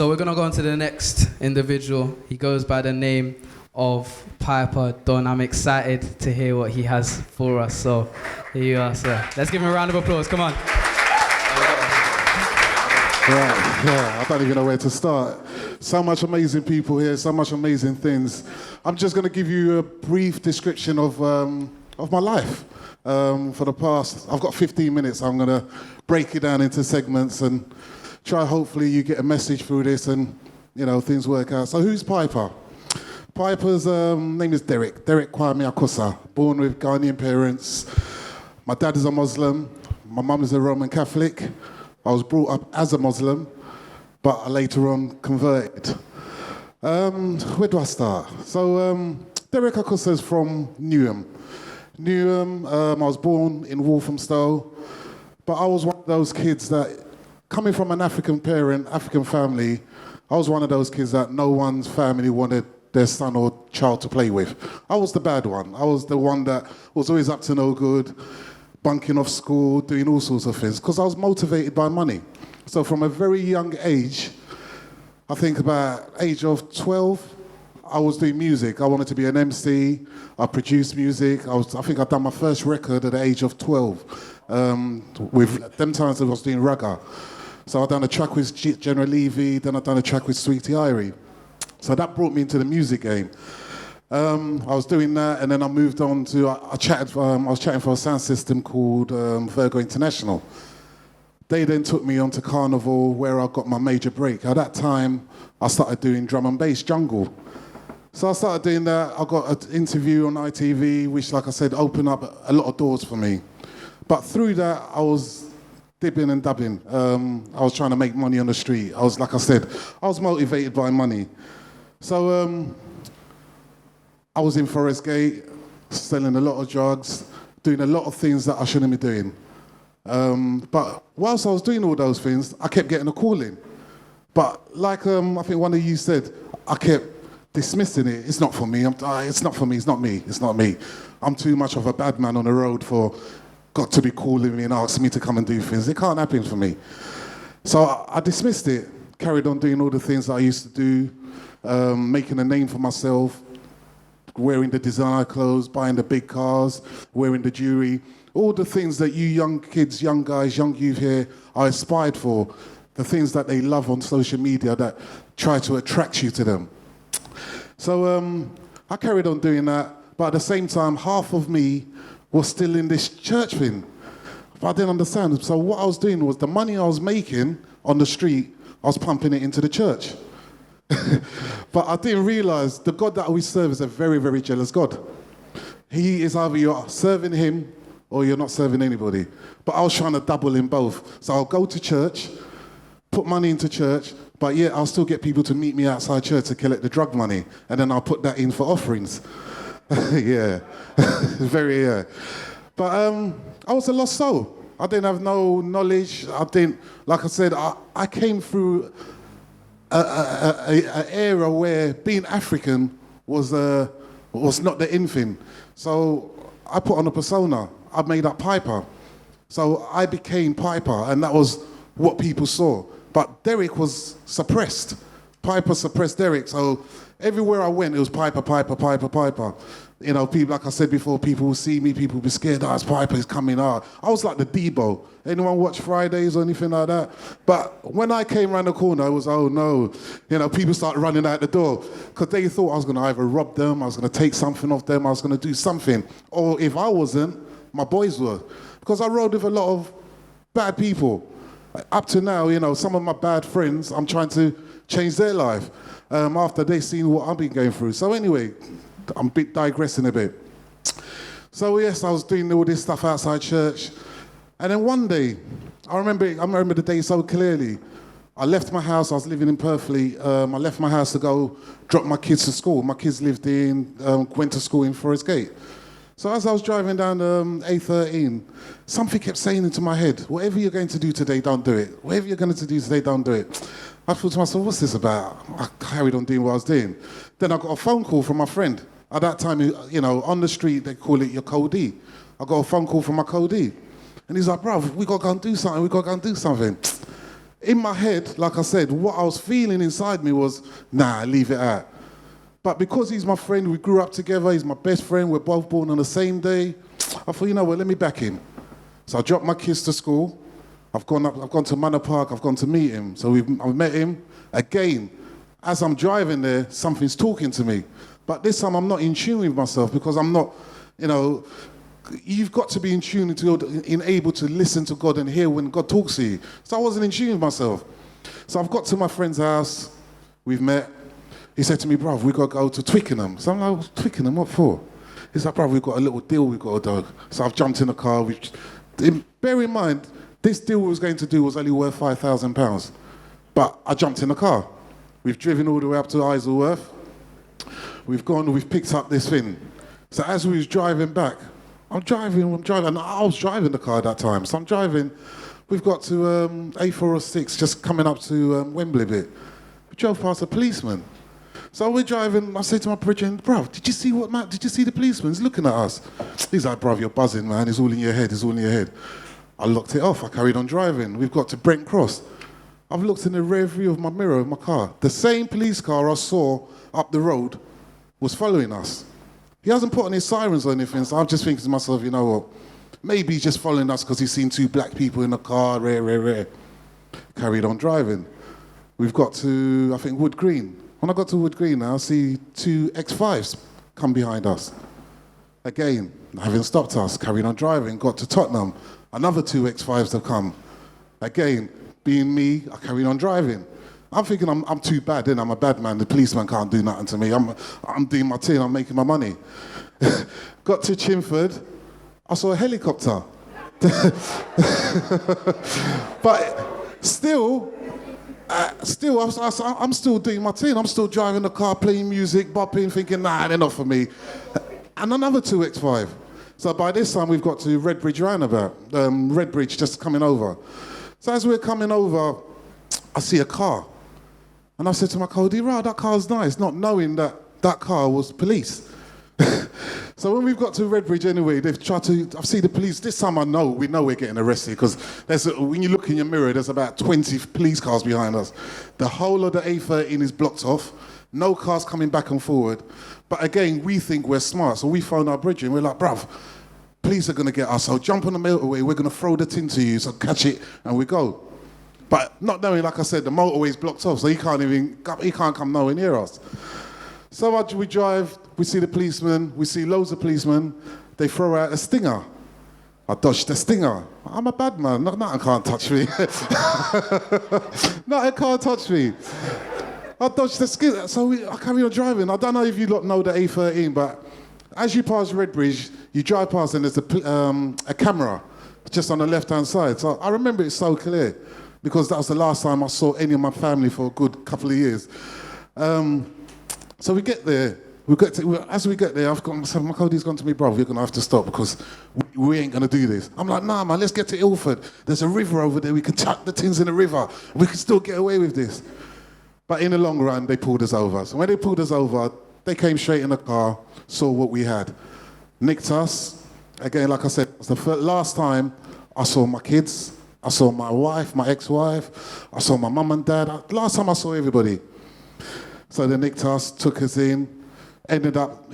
So we're going to go on to the next individual. He goes by the name of Piper Don. I'm excited to hear what he has for us. So here you are, sir. Let's give him a round of applause. Come on. I don't even know where to start. So much amazing people here, so much amazing things. I'm just going to give you a brief description of my life. For the past, I've got 15 minutes. I'm going to break it down into segments and try, hopefully you get a message through this and, things work out. So who's Piper? Piper's name is Derek Kwame Akosa, born with Ghanaian parents. My dad is a Muslim. My mum is a Roman Catholic. I was brought up as a Muslim, but I later on converted. Where do I start? So Derek Akosa is from Newham. I was born in Walthamstow, but I was one of those kids that, coming from an African family, I was one of those kids that no one's family wanted their son or child to play with. I was the bad one. I was the one that was always up to no good, bunking off school, doing all sorts of things, because I was motivated by money. So from a very young age, I think about age of 12, I was doing music. I wanted to be an MC. I produced music. I think I'd done my first record at the age of 12. With them times I was doing ragga. So I'd done a track with General Levy, then I'd done a track with Sweetie Irie. So that brought me into the music game. I was doing that, and then I moved on to, I was chatting for a sound system called Virgo International. They then took me on to Carnival, where I got my major break. At that time, I started doing drum and bass jungle. So I started doing that. I got an interview on ITV, which, like I said, opened up a lot of doors for me. But through that, I was dipping and dabbing. I was trying to make money on the street. I was motivated by money. So I was in Forest Gate, selling a lot of drugs, doing a lot of things that I shouldn't be doing. But whilst I was doing all those things, I kept getting a call in. But like I think one of you said, I kept dismissing it. It's not for me. It's not for me. It's not me. It's not me. I'm too much of a bad man on the road for God to be calling me and asking me to come and do things. It can't happen for me. So I dismissed it, carried on doing all the things that I used to do, making a name for myself, wearing the designer clothes, buying the big cars, wearing the jewelry, all the things that you young kids, young guys, young youth here are aspired for, the things that they love on social media that try to attract you to them. So I carried on doing that, but at the same time, half of me was still in this church thing. But I didn't understand. So what I was doing was the money I was making on the street, I was pumping it into the church. But I didn't realize the God that we serve is a very, very jealous God. He is either you're serving him or you're not serving anybody. But I was trying to double in both. So I'll go to church, put money into church, but yeah, I'll still get people to meet me outside church to collect the drug money, and then I'll put that in for offerings. Yeah, very. But I was a lost soul. I didn't have no knowledge. Like I said, I came through an era where being African was not the in thing. So I put on a persona. I made up Piper. So I became Piper, and that was what people saw. But Derek was suppressed. Piper suppressed Derek. So everywhere I went, it was Piper, Piper, Piper, Piper. People, like I said before, people will see me, people will be scared, it's Piper, he's coming out. I was like the Teibo. Anyone watch Fridays or anything like that? But when I came around the corner, it was, oh no. People started running out the door because they thought I was going to either rob them, I was going to take something off them, I was going to do something. Or if I wasn't, my boys were. Because I rode with a lot of bad people. Up to now, some of my bad friends, I'm trying to change their life after they've seen what I've been going through. So anyway, I'm digressing a bit. So yes, I was doing all this stuff outside church. And then one day, I remember the day so clearly. I left my house, I was living in Purfleet. I left my house to go drop my kids to school. My kids went to school in Forest Gate. So as I was driving down A13, something kept saying into my head, whatever you're going to do today, don't do it. Whatever you're going to do today, don't do it. I thought to myself, what's this about? I carried on doing what I was doing. Then I got a phone call from my friend. At that time, on the street, they call it your codee. I got a phone call from my codee. And he's like, bruv, we got to go and do something. in my head, like I said, what I was feeling inside me was, nah, leave it out. But because he's my friend, we grew up together, he's my best friend, we're both born on the same day, I thought, you know what, let me back him. So I dropped my kids to school. I've gone to Manor Park, I've gone to meet him. So I've met him. Again, as I'm driving there, something's talking to me. But this time I'm not in tune with myself because I'm not, you've got to be in tune in able to listen to God and hear when God talks to you. So I wasn't in tune with myself. So I've got to my friend's house, we've met. He said to me, bruv, we've got to go to Twickenham. So I'm like, Twickenham, what for? He's like, bruv, we've got a little deal we've got to do. So I've jumped in the car. Bear in mind, this deal we was going to do was only worth £5,000. But I jumped in the car. We've driven all the way up to Isleworth. We've picked up this thing. So as we was driving back, I'm driving, and I was driving the car at that time. So I'm driving, we've got to A406, just coming up to Wembley bit. We drove past a policeman. So we're driving, I said to my brethren, bruv, did you see the policeman? He's looking at us. He's like, bruv, you're buzzing, man. It's all in your head, I locked it off, I carried on driving. We've got to Brent Cross. I've looked in the rear view of my mirror of my car. The same police car I saw up the road was following us. He hasn't put on his sirens or anything, so I'm just thinking to myself, you know what, maybe he's just following us because he's seen two black people in the car, rare. Carried on driving. We've got to, I think, Wood Green. When I got to Wood Green now, I see two X5s come behind us. Again, having stopped us, carried on driving, got to Tottenham. Another two X5s have come. Again, being me, I carried on driving. I'm thinking I'm too bad, then I'm a bad man. The policeman can't do nothing to me. I'm doing my thing, I'm making my money. Got to Chimford, I saw a helicopter. But still, I'm still doing my thing. I'm still driving the car, playing music, bopping, thinking, nah, they're not for me. And another two X5. So by this time, we've got to Redbridge roundabout. Redbridge just coming over. So as we're coming over, I see a car. And I said to my colleague, right, that car's nice, not knowing that that car was police. So when we've got to Redbridge anyway, I've seen the police. This time we know we're getting arrested because when you look in your mirror, there's about 20 police cars behind us. The whole of the A13 is blocked off. No cars coming back and forward. But again, we think we're smart. So we phone our bridge and we're like, bruv, police are going to get us. So jump on the motorway. We're going to throw the tin to you. So catch it and we go. But not knowing, like I said, the motorway's blocked off. So he can't come nowhere near us. So we drive, we see the policeman, we see loads of policemen, they throw out a stinger. I dodged the stinger. I'm a bad man, nothing can't touch me. Nothing can't touch me. I dodged the stinger, so I carry on driving. I don't know if you lot know the A13, but as you pass Redbridge, you drive past and there's a camera just on the left-hand side. So I remember it so clear because that was the last time I saw any of my family for a good couple of years. So we get there. As we get there, my cody's gone to me, bro, we're going to have to stop because we ain't going to do this. I'm like, nah, man, let's get to Ilford. There's a river over there. We can chuck the tins in the river. We can still get away with this. But in the long run, they pulled us over. So when they pulled us over, they came straight in the car, saw what we had, nicked us. Again, like I said, it was the last time I saw my kids. I saw my wife, my ex-wife. I saw my mum and dad. Last time I saw everybody. So they nicked us, took us in, ended up,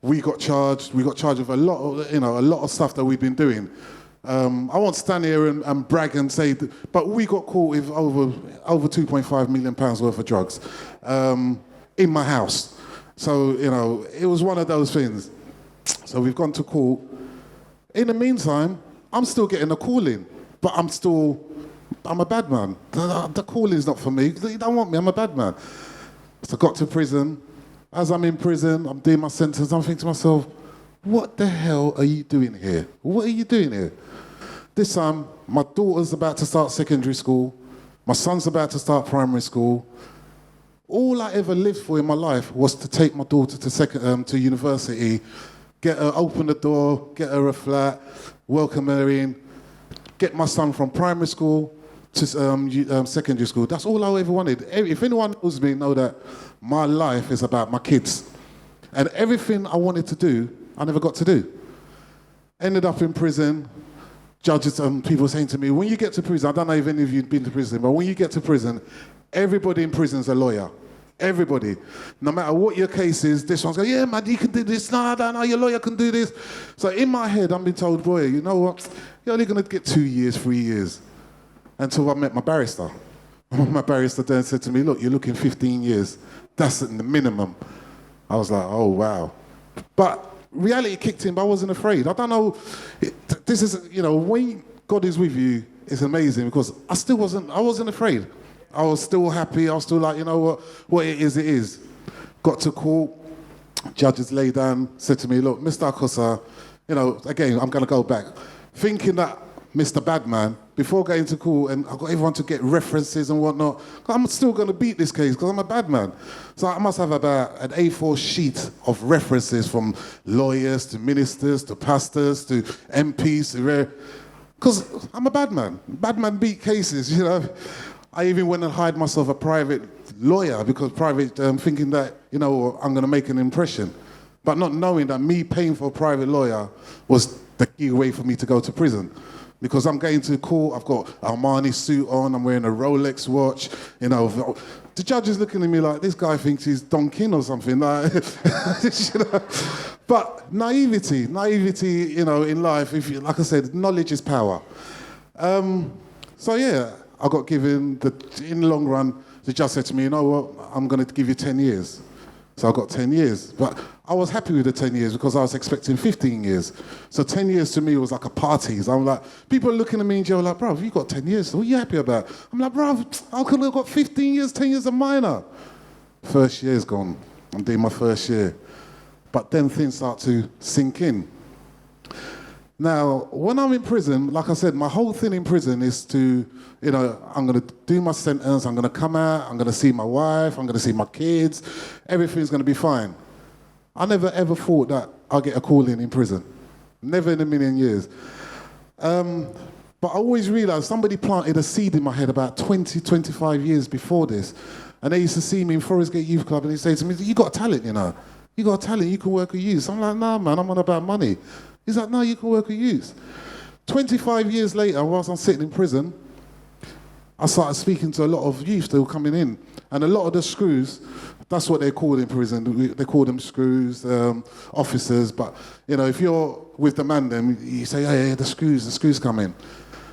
we got charged. We got charged with a lot of stuff that we've been doing. I won't stand here and brag and say, but we got caught with over £2.5 million worth of drugs in my house. So, it was one of those things. So we've gone to court. In the meantime, I'm still getting a call in, but I'm a bad man. The calling's not for me. They don't want me, I'm a bad man. So I got to prison. As I'm in prison, I'm doing my sentence, I'm thinking to myself, what the hell are you doing here? What are you doing here? This time, my daughter's about to start secondary school. My son's about to start primary school. All I ever lived for in my life was to take my daughter to university, get her, open the door, get her a flat, welcome her in, get my son from primary school to secondary school. That's all I ever wanted. If anyone knows me, know that my life is about my kids. And everything I wanted to do, I never got to do. Ended up in prison, judges and people saying to me, when you get to prison, I don't know if any of you have been to prison, but when you get to prison, everybody in prison is a lawyer. Everybody. No matter what your case is, this one's going, yeah, man, you can do this. No, I don't know, your lawyer can do this. So in my head, I'm being told, boy, you know what? You're only going to get 2 years, 3 years. Until I met my barrister. My barrister then said to me, look, you're looking 15 years. That's the minimum. I was like, oh, wow. But reality kicked in, but I wasn't afraid. I don't know. This is, you know, when God is with you, it's amazing because I wasn't afraid. I was still happy. I was still like, you know what it is, it is. Got to court. Judges lay down, said to me, look, Mr. Akosa, you know, again, I'm going to go back. Thinking that Mr. Badman, before going to court, and I got everyone to get references and whatnot, I'm still going to beat this case because I'm a bad man. So I must have about an A4 sheet of references from lawyers to ministers to pastors to MPs to because I'm a bad man. Bad man beat cases, you know. I even went and hired myself a private lawyer because thinking that, you know, I'm going to make an impression. But not knowing that me paying for a private lawyer was the key way for me to go to prison. Because I'm going to court, I've got Armani suit on, I'm wearing a Rolex watch, you know. The judge is looking at me like, this guy thinks he's Don King or something. Like, you know. But naivety, you know, in life, if you, like I said, knowledge is power. So yeah, I got given, in the long run, the judge said to me, you know what, I'm going to give you 10 years. So I got 10 years. But I was happy with the 10 years because I was expecting 15 years. So 10 years to me was like a party. So I'm like, people are looking at me in jail like, bro, you got 10 years, so what are you happy about? I'm like, bro, I could have got 15 years, 10 years a minor. First year's gone. I'm doing my first year. But then things start to sink in. Now, when I'm in prison, like I said, my whole thing in prison is to, you know, I'm going to do my sentence, I'm going to come out, I'm going to see my wife, I'm going to see my kids, everything's going to be fine. I never ever thought that I'd get a call in prison. Never in a million years. But I always realised somebody planted a seed in my head about 20, 25 years before this. And they used to see me in Forest Gate Youth Club and they say to me, you got a talent, you know. You got a talent, you can work with youth. I'm like, nah, man, I'm on about money. He's like, no, you can work with youth. 25 years later, whilst I'm sitting in prison, I started speaking to a lot of youth that were coming in. And a lot of the screws, that's what they're called in prison. They call them screws, officers. But, you know, if you're with the man, then you say, hey, the screws come in.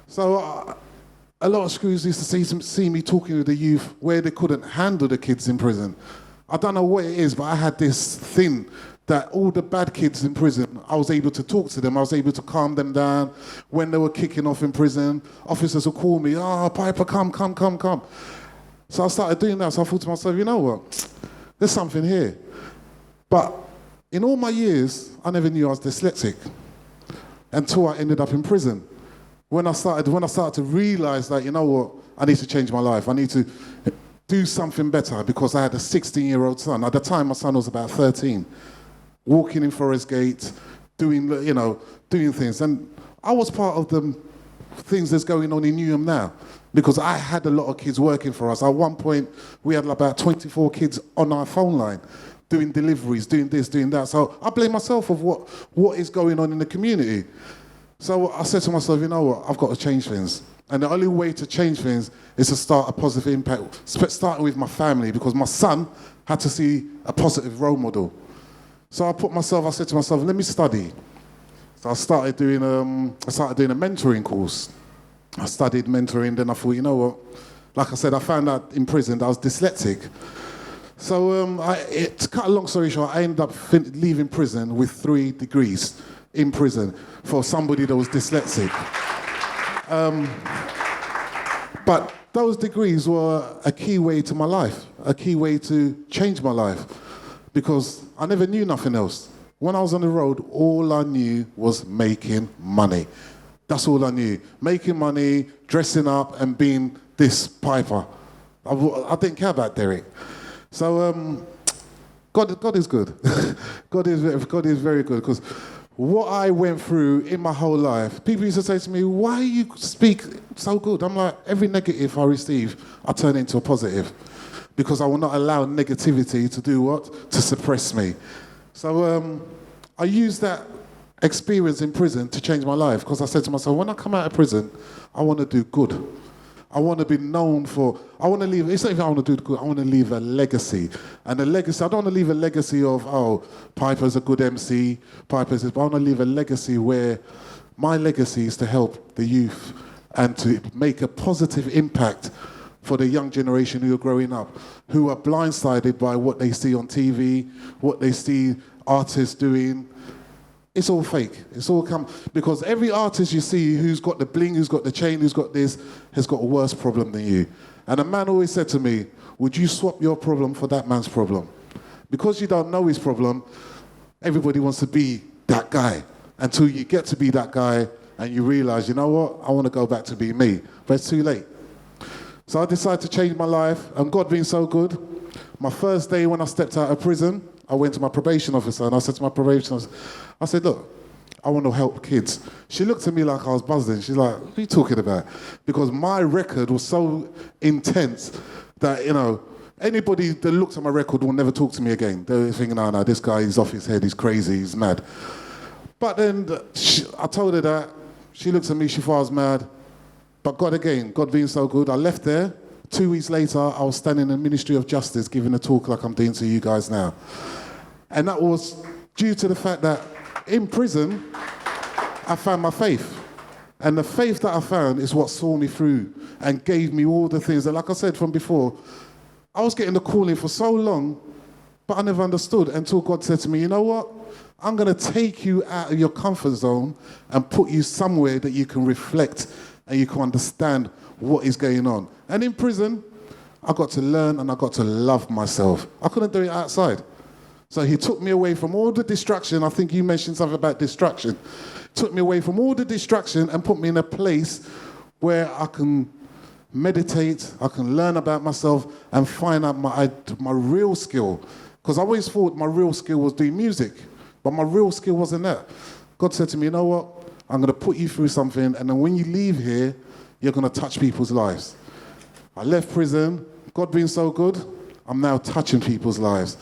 So a lot of screws used to see me talking with the youth where they couldn't handle the kids in prison. I don't know what it is, but I had this thing that all the bad kids in prison, I was able to talk to them. I was able to calm them down. When they were kicking off in prison, officers would call me, Piper, come. So I started doing that. So I thought to myself, you know what? There's something here. But in all my years, I never knew I was dyslexic until I ended up in prison. When I started to realize that, you know what? I need to change my life. I need to do something better because I had a 16-year-old son. At the time, my son was about 13. Walking in Forest Gate, doing things. And I was part of the things that's going on in Newham now because I had a lot of kids working for us. At one point, we had about 24 kids on our phone line doing deliveries, doing this, doing that. So I blame myself of what is going on in the community. So I said to myself, you know what, I've got to change things. And the only way to change things is to start a positive impact, starting with my family because my son had to see a positive role model. So I said to myself, let me study. So I started doing a mentoring course. I studied mentoring, then I thought, you know what? Like I said, I found out in prison that I was dyslexic. So to cut a long story short, I ended up leaving prison with 3 degrees in prison for somebody that was dyslexic. But those degrees were a key way to my life, a key way to change my life. Because I never knew nothing else. When I was on the road, all I knew was making money. That's all I knew. Making money, dressing up, and being this piper. I didn't care about Derek. So God is good. God is very good. Because what I went through in my whole life, people used to say to me, why you speak so good? I'm like, every negative I receive, I turn into a positive. Because I will not allow negativity to do what? To suppress me. So I use that experience in prison to change my life, because I said to myself, when I come out of prison, I want to do good. I want to be known for, I want to leave, it's not even I want to do good, I want to leave a legacy. And a legacy, I don't want to leave a legacy of, oh, Piper's a good MC, but I want to leave a legacy where my legacy is to help the youth and to make a positive impact for the young generation who are growing up, who are blindsided by what they see on TV, what they see artists doing. It's all fake. It's all because every artist you see who's got the bling, who's got the chain, who's got this, has got a worse problem than you. And a man always said to me, would you swap your problem for that man's problem? Because you don't know his problem, everybody wants to be that guy until you get to be that guy and you realize, you know what, I want to go back to be me. But it's too late. So I decided to change my life, and God being so good, my first day when I stepped out of prison, I went to my probation officer and I said to my probation officer, I said, look, I want to help kids. She looked at me like I was buzzing. She's like, what are you talking about? Because my record was so intense that, you know, anybody that looks at my record will never talk to me again. They're thinking, no, this guy, he's off his head, he's crazy, he's mad. But then I told her that. She looked at me, she thought I was mad. But God again, God being so good, I left there. 2 weeks later, I was standing in the Ministry of Justice giving a talk like I'm doing to you guys now. And that was due to the fact that in prison, I found my faith. And the faith that I found is what saw me through and gave me all the things that, like I said from before, I was getting the calling for so long, but I never understood until God said to me, you know what? I'm going to take you out of your comfort zone and put you somewhere that you can reflect and you can understand what is going on. And in prison, I got to learn and I got to love myself. I couldn't do it outside. So he took me away from all the distraction. I think you mentioned something about distraction. Took me away from all the distraction and put me in a place where I can meditate, I can learn about myself and find out my real skill. Because I always thought my real skill was doing music, but my real skill wasn't that. God said to me, you know what? I'm going to put you through something, and then when you leave here, you're going to touch people's lives. I left prison. God being so good, I'm now touching people's lives.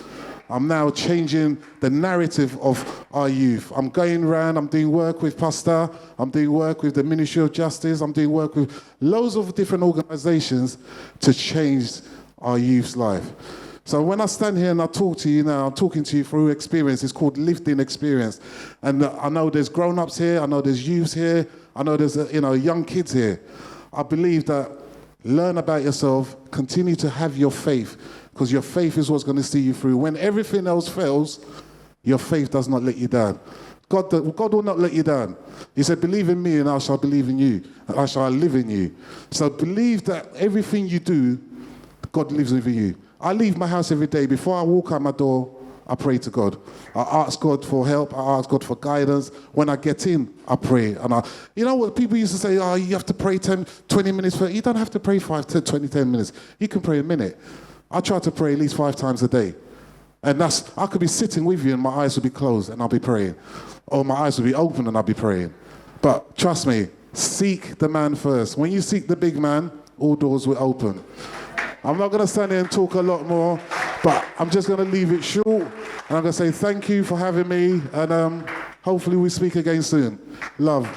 I'm now changing the narrative of our youth. I'm going around, I'm doing work with Pastor, I'm doing work with the Ministry of Justice, I'm doing work with loads of different organizations to change our youth's life. So when I stand here and I talk to you now, I'm talking to you through experience. It's called lived-in experience. And I know there's grown-ups here, I know there's youths here, I know there's young kids here. I believe that learn about yourself, continue to have your faith, because your faith is what's going to see you through. When everything else fails, your faith does not let you down. God will not let you down. He said, believe in me and I shall believe in you, and I shall live in you. So believe that everything you do, God lives within you. I leave my house every day. Before I walk out my door, I pray to God. I ask God for help. I ask God for guidance. When I get in, I pray. And you know what people used to say, oh, you have to pray 10, 20 minutes. You don't have to pray 5, 10, 20, 10 minutes. You can pray a minute. I try to pray at least 5 times a day. And I could be sitting with you and my eyes would be closed and I'll be praying. Or my eyes would be open and I'll be praying. But trust me, seek the man first. When you seek the big man, all doors will open. I'm not going to stand here and talk a lot more, but I'm just going to leave it short. And I'm going to say thank you for having me. And hopefully we speak again soon. Love.